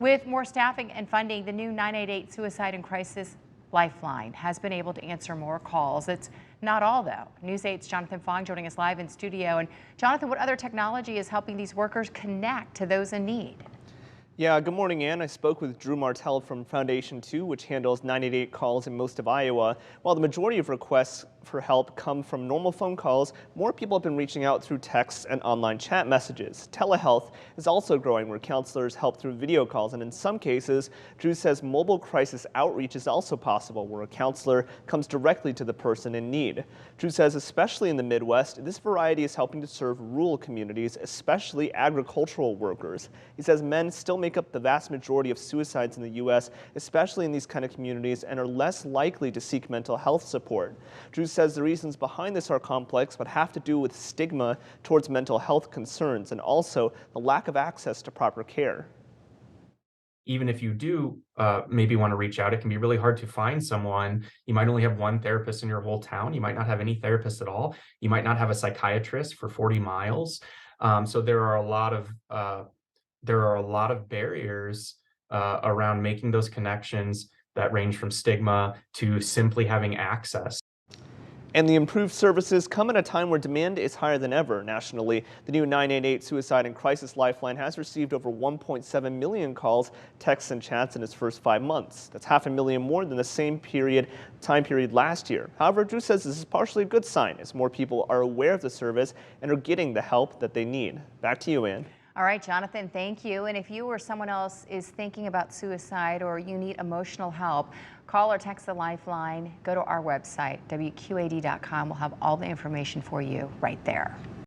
With more staffing and funding, the new 988 Suicide and Crisis Lifeline has been able to answer more calls. It's not all, though. News 8's Jonathan Fong joining us live in studio. And Jonathan, what other technology is helping these workers connect to those in need? Yeah, good morning, Ann. I spoke with Drew Martell from Foundation 2, which handles 988 calls in most of Iowa. While the majority of requests for help come from normal phone calls, more people have been reaching out through texts and online chat messages. Telehealth is also growing, where counselors help through video calls, and in some cases, Drew says mobile crisis outreach is also possible, where a counselor comes directly to the person in need. Drew says especially in the Midwest, this variety is helping to serve rural communities, especially agricultural workers. He says men still make up the vast majority of suicides in the U.S., especially in these kind of communities, and are less likely to seek mental health support. Drew says the reasons behind this are complex, but have to do with stigma towards mental health concerns and also the lack of access to proper care. Even if you do maybe want to reach out, it can be really hard to find someone. You might only have one therapist in your whole town. You might not have any therapists at all. You might not have a psychiatrist for 40 miles. So there are a lot of barriers around making those connections that range from stigma to simply having access. And the improved services come at a time where demand is higher than ever nationally. The new 988 Suicide and Crisis Lifeline has received over 1.7 million calls, texts, and chats in its first 5 months. That's 500,000 more than the same time period last year. However, Drew says this is partially a good sign as more people are aware of the service and are getting the help that they need. Back to you, Ann. All right, Jonathan, thank you. And if you or someone else is thinking about suicide or you need emotional help, call or text the Lifeline. Go to our website, WQAD.com. We'll have all the information for you right there.